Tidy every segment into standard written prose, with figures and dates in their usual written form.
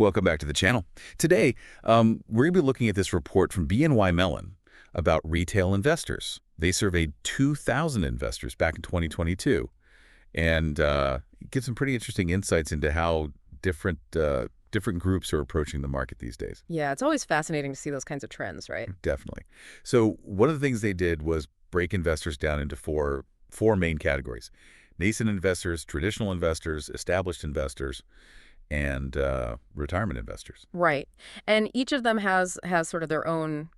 Welcome back to the channel. Today, we're going to be looking at this report from BNY Mellon about retail investors. They surveyed 2,000 investors back in 2022 and give some pretty interesting insights into how different groups are approaching the market these days. Yeah, it's always fascinating to see those kinds of trends, right? Definitely. So one of the things they did was break investors down into four main categories: nascent investors, traditional investors, established investors, and retirement investors. Right. And each of them has sort of their own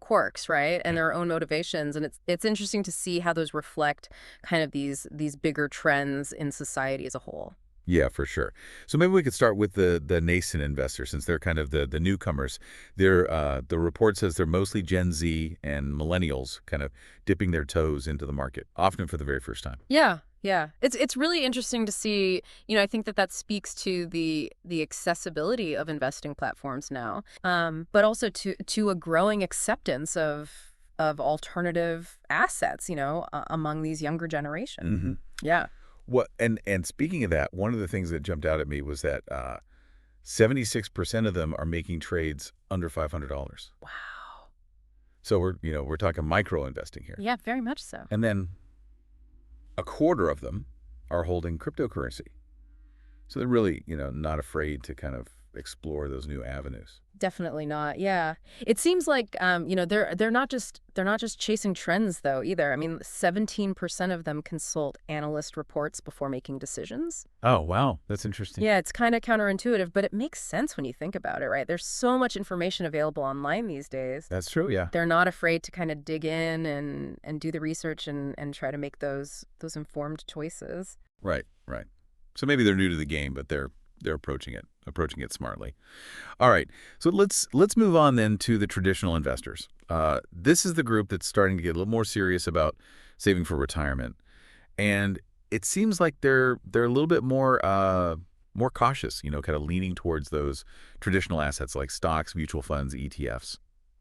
quirks, right? And their own motivations. And it's interesting to see how those reflect kind of these bigger trends in society as a whole. Yeah, for sure. So maybe we could start with the nascent investors, since they're kind of the newcomers. The report says they're mostly Gen Z and millennials kind of dipping their toes into the market, often for the very first time. Yeah. Yeah, it's really interesting to see. I think that speaks to the accessibility of investing platforms now, but also to a growing acceptance of alternative assets, among these younger generation. Mm-hmm. Yeah. What and speaking of that, one of the things that jumped out at me was that 76% of them are making trades under $500. Wow. So we're talking micro investing here. Yeah, very much so. And then a quarter of them are holding cryptocurrency. So they're really, not afraid to kind of explore those new avenues. Definitely not. Yeah. It seems like they're not just chasing trends though either. I mean, 17% of them consult analyst reports before making decisions. Oh, wow. That's interesting. Yeah, it's kind of counterintuitive, but it makes sense when you think about it, right? There's so much information available online these days. That's true, yeah. They're not afraid to kind of dig in and do the research and try to make those informed choices. Right. So maybe they're new to the game, but they're approaching it smartly. All right, so let's move on then to the traditional investors. This is the group that's starting to get a little more serious about saving for retirement, and it seems like they're a little bit more cautious. Kind of leaning towards those traditional assets like stocks, mutual funds, ETFs.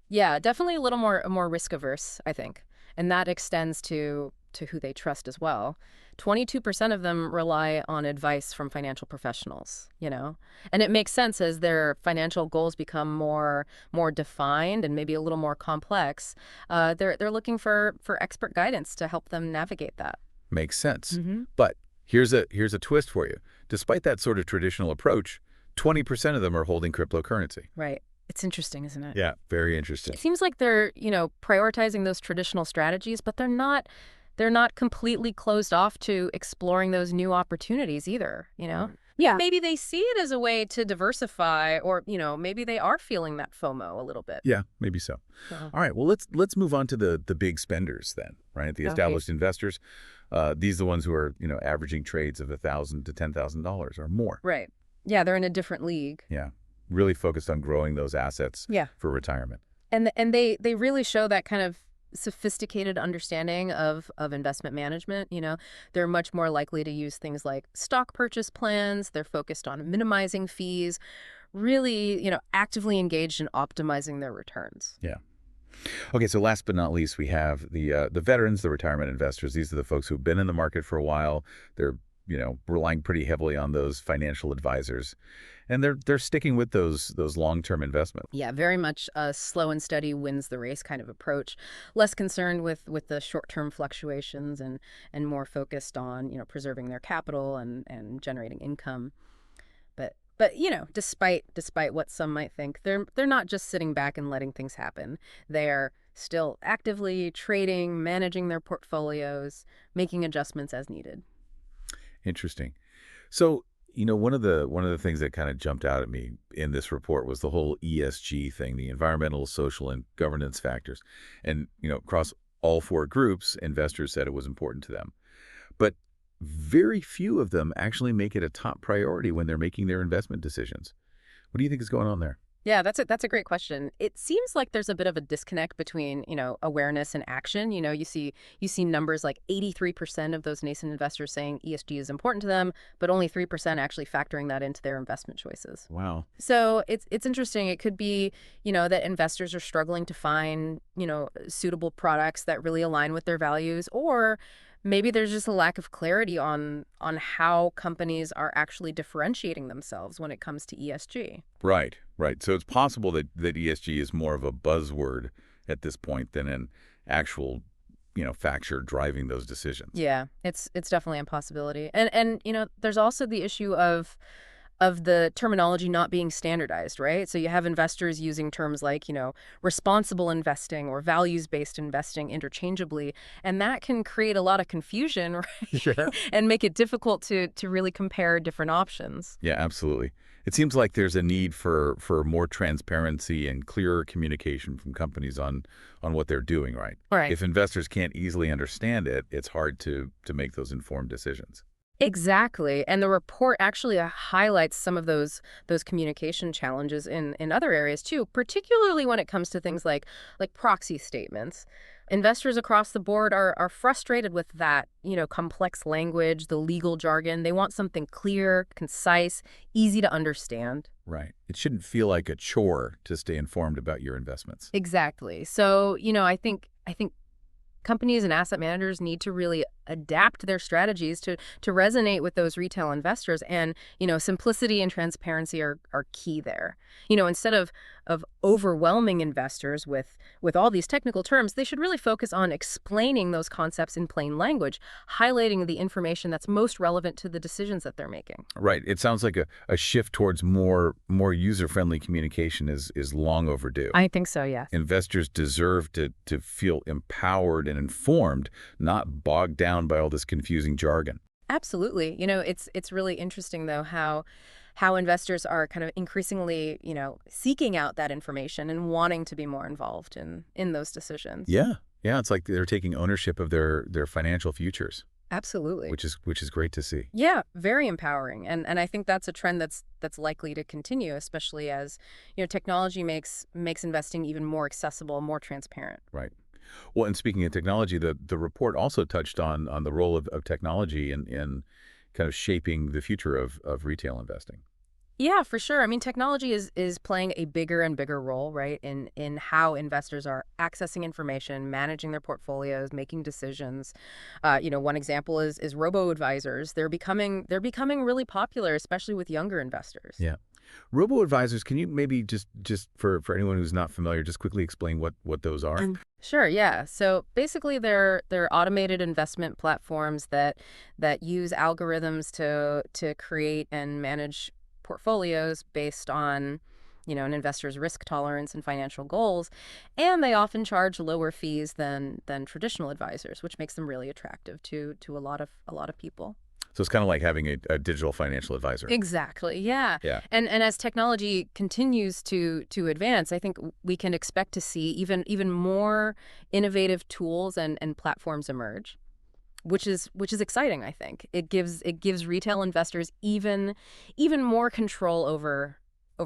Yeah, definitely a little more risk averse, I think, and that extends to who they trust as well. 22% of them rely on advice from financial professionals, and it makes sense as their financial goals become more defined and maybe a little more complex. They're looking for expert guidance to help them navigate that. Makes sense. Mm-hmm. But here's a twist for you. Despite that sort of traditional approach, 20% of them are holding cryptocurrency. Right. It's interesting, isn't it? Yeah, very interesting. It seems like they're, prioritizing those traditional strategies, but they're not completely closed off to exploring those new opportunities either, Yeah. Maybe they see it as a way to diversify, or, maybe they are feeling that FOMO a little bit. Yeah, maybe so. All right, well, let's move on to the big spenders then, right? The established investors. These are the ones who are, averaging trades of $1,000 to $10,000 or more. Right. Yeah, they're in a different league. Yeah, really focused on growing those assets for retirement. And they really show that kind of sophisticated understanding of investment management. They're much more likely to use things like stock purchase plans. They're focused on minimizing fees, really, actively engaged in optimizing their returns. Yeah. Okay, so last but not least, we have the veterans, the retirement investors. These are the folks who've been in the market for a while. They're relying pretty heavily on those financial advisors, and they're sticking with those long-term investments. Yeah, very much a slow and steady wins the race kind of approach. Less concerned with the short-term fluctuations and more focused on preserving their capital and generating income. But despite what some might think, they're not just sitting back and letting things happen. They're still actively trading, managing their portfolios, making adjustments as needed. Interesting. So, one of the things that kind of jumped out at me in this report was the whole ESG thing, the environmental, social, and governance factors. And, across all four groups, investors said it was important to them. But very few of them actually make it a top priority when they're making their investment decisions. What do you think is going on there? Yeah, that's a great question. It seems like there's a bit of a disconnect between, awareness and action. You see numbers like 83% of those nascent investors saying ESG is important to them, but only 3% actually factoring that into their investment choices. Wow. So it's interesting. It could be, that investors are struggling to find, suitable products that really align with their values, or Maybe there's just a lack of clarity on how companies are actually differentiating themselves when it comes to ESG. Right, right. So it's possible that ESG is more of a buzzword at this point than an actual, factor driving those decisions. Yeah, it's definitely a possibility. And there's also the issue of the terminology not being standardized, right? So you have investors using terms like, responsible investing or values-based investing interchangeably, and that can create a lot of confusion, right? Sure. And make it difficult to really compare different options. Yeah, absolutely. It seems like there's a need for more transparency and clearer communication from companies on what they're doing, right? Right. If investors can't easily understand it, it's hard to make those informed decisions. Exactly. And the report actually highlights some of those communication challenges in other areas too, particularly when it comes to things like proxy statements. Investors across the board are frustrated with that, complex language, the legal jargon. They want something clear, concise, easy to understand. Right. It shouldn't feel like a chore to stay informed about your investments. Exactly. So, I think companies and asset managers need to really adapt their strategies to resonate with those retail investors. And, simplicity and transparency are key there. Instead of overwhelming investors with all these technical terms, they should really focus on explaining those concepts in plain language, highlighting the information that's most relevant to the decisions that they're making. Right. It sounds like a shift towards more user-friendly communication is long overdue. I think so, yes. Investors deserve to feel empowered and informed, not bogged down by all this confusing jargon. Absolutely. It's really interesting though how investors are kind of increasingly, seeking out that information and wanting to be more involved in those decisions. Yeah. Yeah, it's like they're taking ownership of their financial futures, Absolutely. which is great to see. Yeah, very empowering. And I think that's a trend that's likely to continue, especially as, technology makes investing even more accessible, more transparent. Right. Well, and speaking of technology, the report also touched on the role of technology in kind of shaping the future of retail investing. Yeah, for sure. I mean, technology is playing a bigger and bigger role, right, in how investors are accessing information, managing their portfolios, making decisions. One example is robo-advisors. They're becoming really popular, especially with younger investors. Yeah. Robo-advisors, can you maybe just for anyone who's not familiar, just quickly explain what those are? Sure, yeah. So basically, they're automated investment platforms that use algorithms to create and manage portfolios based on, an investor's risk tolerance and financial goals, and they often charge lower fees than traditional advisors, which makes them really attractive to a lot of people. So it's kind of like having a digital financial advisor. Exactly, yeah. Yeah. And as technology continues to advance, I think we can expect to see even more innovative tools and platforms emerge, which is exciting, I think. It gives retail investors even more control over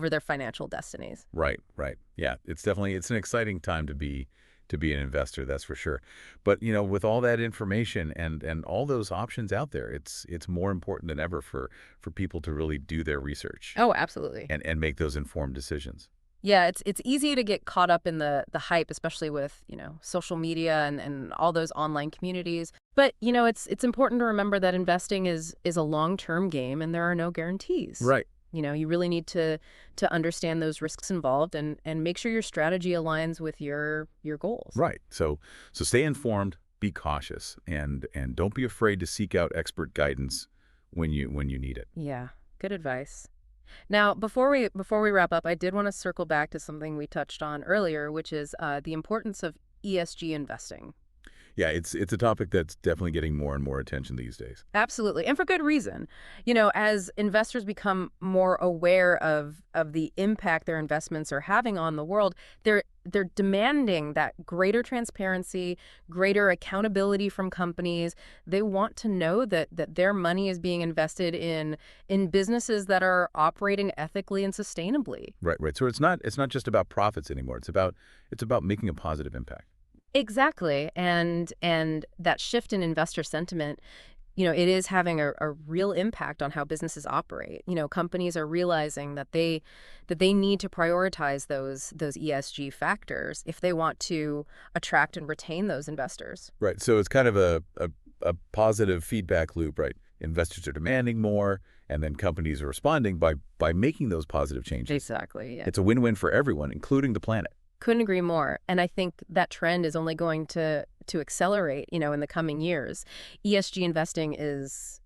their financial destinies. Right, right. Yeah, it's an exciting time to be an investor, that's for sure. But, with all that information and all those options out there, it's more important than ever for people to really do their research Oh, absolutely. and make those informed decisions. Yeah, it's easy to get caught up in the hype, especially with, social media and all those online communities. But, it's important to remember that investing is a long-term game and there are no guarantees. Right. You really need to understand those risks involved and make sure your strategy aligns with your goals. Right. So stay informed, be cautious, and don't be afraid to seek out expert guidance when you need it. Yeah, good advice. Now, before we wrap up, I did want to circle back to something we touched on earlier, which is the importance of ESG investing. Yeah, it's a topic that's definitely getting more and more attention these days. Absolutely, and for good reason. As investors become more aware of the impact their investments are having on the world, they're demanding that greater transparency, greater accountability from companies. They want to know that their money is being invested in businesses that are operating ethically and sustainably. Right, right. So it's not just about profits anymore. It's about making a positive impact. Exactly. And that shift in investor sentiment, it is having a real impact on how businesses operate. Companies are realizing that they need to prioritize those ESG factors if they want to attract and retain those investors. Right. So it's kind of a a positive feedback loop, right? Investors are demanding more, and then companies are responding by making those positive changes. Exactly, yeah. It's a win-win for everyone, including the planet. Couldn't agree more. And I think that trend is only going to accelerate, in the coming years. ESG investing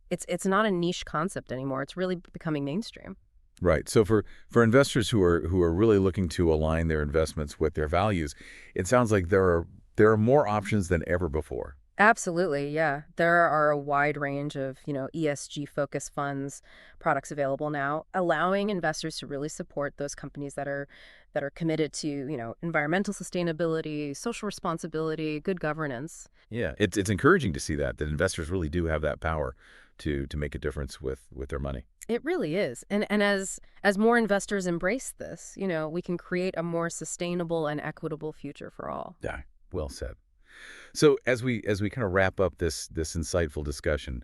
it's not a niche concept anymore. It's really becoming mainstream. Right. So for investors who are really looking to align their investments with their values, it sounds like there are more options than ever before. Absolutely, yeah. There are a wide range of, ESG focused funds products available now, allowing investors to really support those companies that are committed to, environmental sustainability, social responsibility, good governance. Yeah, it's encouraging to see that investors really do have that power to make a difference with their money. It really is. And as more investors embrace this, we can create a more sustainable and equitable future for all. Yeah, well said. So as we kind of wrap up this insightful discussion,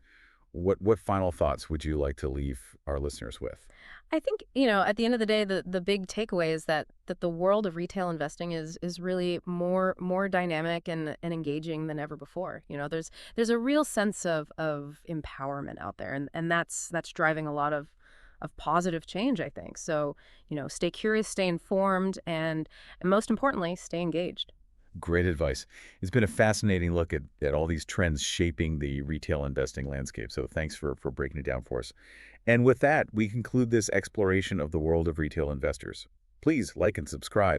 what final thoughts would you like to leave our listeners with? I think, at the end of the day, the big takeaway is that the world of retail investing is really more dynamic and engaging than ever before. There's a real sense of empowerment out there, and that's driving a lot of positive change, I think. So, stay curious, stay informed, and most importantly, stay engaged. Great advice. It's been a fascinating look at all these trends shaping the retail investing landscape. So thanks for breaking it down for us. And with that, we conclude this exploration of the world of retail investors. Please like and subscribe.